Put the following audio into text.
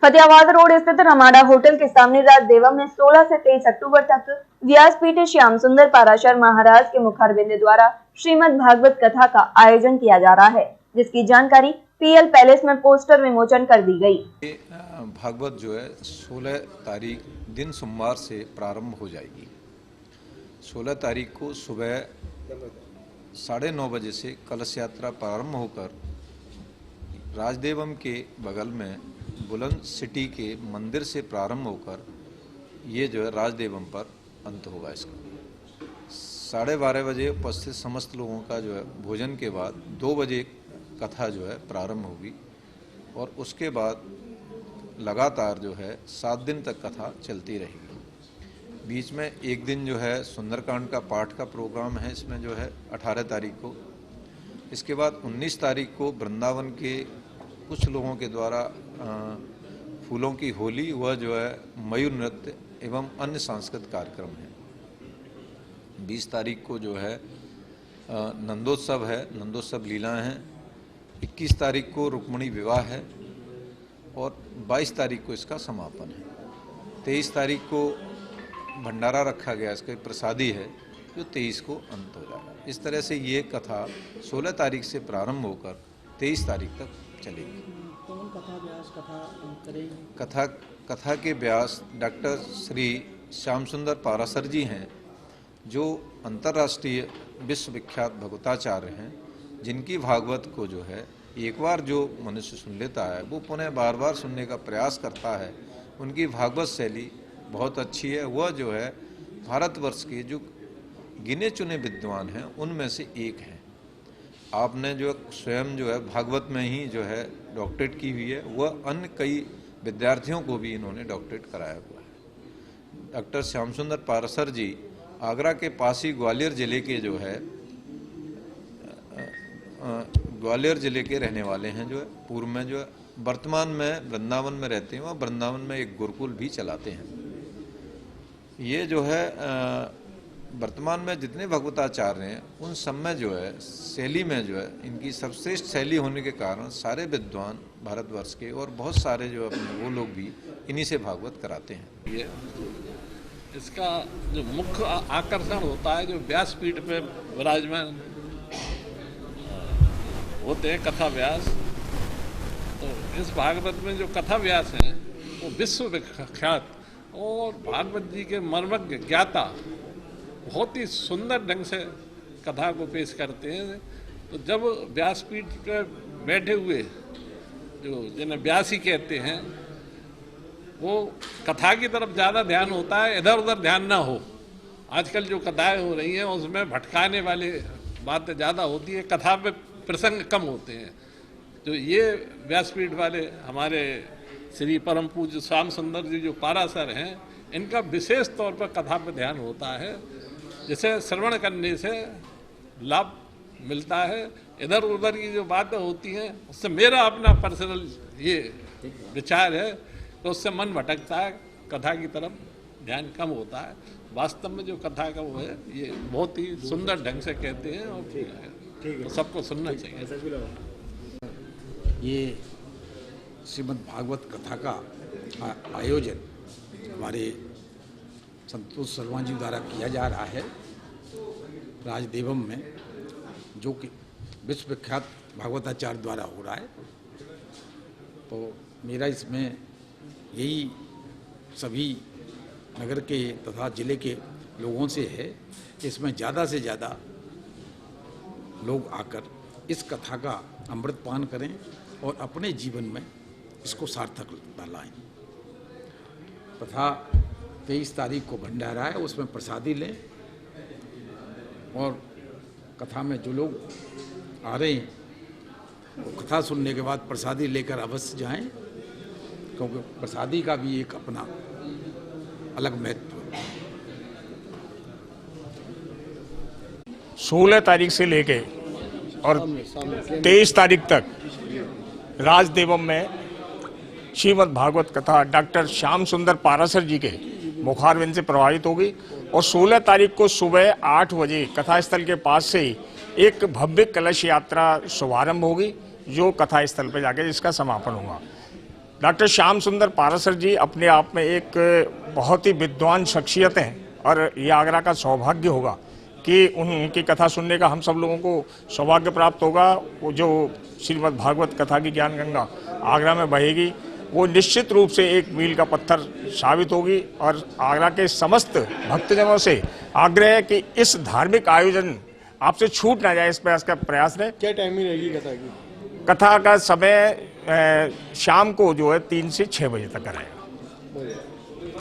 Fatehabad road स्थित Ramada hotel के सामने राजदेवम में 16 से 23 अक्टूबर तक व्यासपीठ श्याम सुंदर पाराशर महाराज के मुखारबिंद द्वारा श्रीमद् भागवत कथा का आयोजन किया जा रहा है, जिसकी जानकारी पीएल पैलेस में पोस्टर विमोचन कर दी गई। भागवत जो है 16 तारीख दिन सोमवार से प्रारंभ हो जाएगी। 16 तारीख को सुबह 9:30 बजे से कलश यात्रा प्रारंभ होकर राजदेवम के बगल में बुलंद सिटी के मंदिर से प्रारंभ होकर ये जो है राजदेवम पर अंत होगा। इसका 12:30 बजे उपस्थित समस्त लोगों का जो है भोजन के बाद 2 बजे कथा जो है प्रारंभ होगी और उसके बाद लगातार जो है 7 दिन तक कथा चलती रहेगी। बीच में एक दिन जो है सुंदरकांड का पाठ का प्रोग्राम है, इसमें जो है 18 तारीख को। इसके बाद 19 तारीख को वृंदावन के कुछ लोगों के द्वारा फूलों की होली व जो है मयूर नृत्य एवं अन्य सांस्कृतिक कार्यक्रम है। 20 तारीख को जो है नंदोत्सव है, नंदोत्सव लीला हैं। 21 तारीख को रुक्मिणी विवाह है और 22 तारीख को इसका समापन है। 23 तारीख को भंडारा रखा गया, इसका प्रसादी है जो 23 को अंत हो जाएगा। इस तरह से ये कथा 16 तारीख से प्रारंभ होकर 23 तारीख तक चलेगी। कौन कथा व्यास करेंगे? कथा के व्यास डॉक्टर श्री श्याम सुंदर पाराशर जी हैं, जो अंतर्राष्ट्रीय विश्वविख्यात भगवताचार्य हैं, जिनकी भागवत को जो है एक बार जो मनुष्य सुन लेता है वो पुनः बार बार सुनने का प्रयास करता है। उनकी भागवत शैली बहुत अच्छी है। वह जो है भारतवर्ष के जो गिने चुने विद्वान हैं उनमें से एक हैं। आपने जो स्वयं जो है भागवत में ही जो है डॉक्टरेट की हुई है, वह अन्य कई विद्यार्थियों को भी इन्होंने डॉक्टरेट कराया हुआ है। डॉक्टर श्याम सुंदर पाराशर जी आगरा के पास ही ग्वालियर जिले के जो है ग्वालियर जिले के रहने वाले हैं। जो है पूर्व में जो है वर्तमान में वृंदावन में रहते हैं, वह वृंदावन में एक गुरुकुल भी चलाते हैं। ये जो है वर्तमान में जितने भगवताचार्य हैं उन सब में जो है शैली में जो है इनकी सर्वश्रेष्ठ शैली होने के कारण सारे विद्वान भारतवर्ष के और बहुत सारे जो अपने वो लोग भी इन्हीं से भागवत कराते हैं। ये इसका जो मुख्य आकर्षण होता है, जो व्यासपीठ पे विराजमान होते हैं कथा व्यास, तो इस भागवत में जो कथा व्यास हैं वो विश्व विख्यात और भागवत जी के मर्मज्ञ ज्ञाता बहुत ही सुंदर ढंग से कथा को पेश करते हैं। तो जब व्यासपीठ पर बैठे हुए जो जिन्हें व्यासी कहते हैं, वो कथा की तरफ ज़्यादा ध्यान होता है, इधर उधर ध्यान ना हो। आजकल जो कथाएं हो रही हैं उसमें भटकाने वाली बातें ज़्यादा होती है, कथा पे प्रसंग कम होते हैं। तो ये व्यासपीठ वाले हमारे श्री परम पूज्य श्याम सुंदर जी जो पाराशर हैं, इनका विशेष तौर पर कथा पर ध्यान होता है, जिसे श्रवण करने से लाभ मिलता है। इधर उधर की जो बातें होती हैं उससे मेरा अपना पर्सनल ये विचार है, तो उससे मन भटकता है, कथा की तरफ ध्यान कम होता है। वास्तव में जो कथा का वो है ये बहुत ही सुंदर ढंग से कहते हैं और तो सबको सुनना चाहिए। ये श्रीमद् भागवत कथा का आयोजन हमारे संतोष शर्मा जी द्वारा किया जा रहा है राजदेवम में, जो कि विश्वविख्यात भागवताचार्य द्वारा हो रहा है। तो मेरा इसमें यही सभी नगर के तथा जिले के लोगों से है कि इसमें ज़्यादा से ज़्यादा लोग आकर इस कथा का अमृतपान करें और अपने जीवन में इसको सार्थकता लाएं। तथा 23 तारीख को भंडारा है, उसमें प्रसादी लें और कथा में जो लोग आ रहे हैं वो कथा सुनने के बाद प्रसादी लेकर अवश्य जाएं, क्योंकि प्रसादी का भी एक अपना अलग महत्व है। 16 तारीख से लेके और 23 तारीख तक राजदेवम में श्रीमद् भागवत कथा डॉक्टर श्याम सुंदर पाराशर जी के मुखारविंद से प्रभावित होगी और 16 तारीख को सुबह 8 बजे कथा स्थल के पास से एक भव्य कलश यात्रा शुभारंभ होगी, जो कथा स्थल पर जाके जिसका समापन होगा। डॉक्टर श्याम सुंदर पारासर जी अपने आप में एक बहुत ही विद्वान शख्सियत हैं और ये आगरा का सौभाग्य होगा कि उनकी कथा सुनने का हम सब लोगों को सौभाग्य प्राप्त होगा। वो जो श्रीमद् भागवत कथा की ज्ञान गंगा आगरा में बहेगी वो निश्चित रूप से एक मील का पत्थर साबित होगी और आगरा के समस्त भक्तजनों से आग्रह है कि इस धार्मिक आयोजन आपसे छूट ना जाए, इस प्रयास का प्रयास रहे। क्या टाइमिंग रहेगी कथा की? कथा का समय शाम को जो है 3 से 6 बजे तक रहेगा।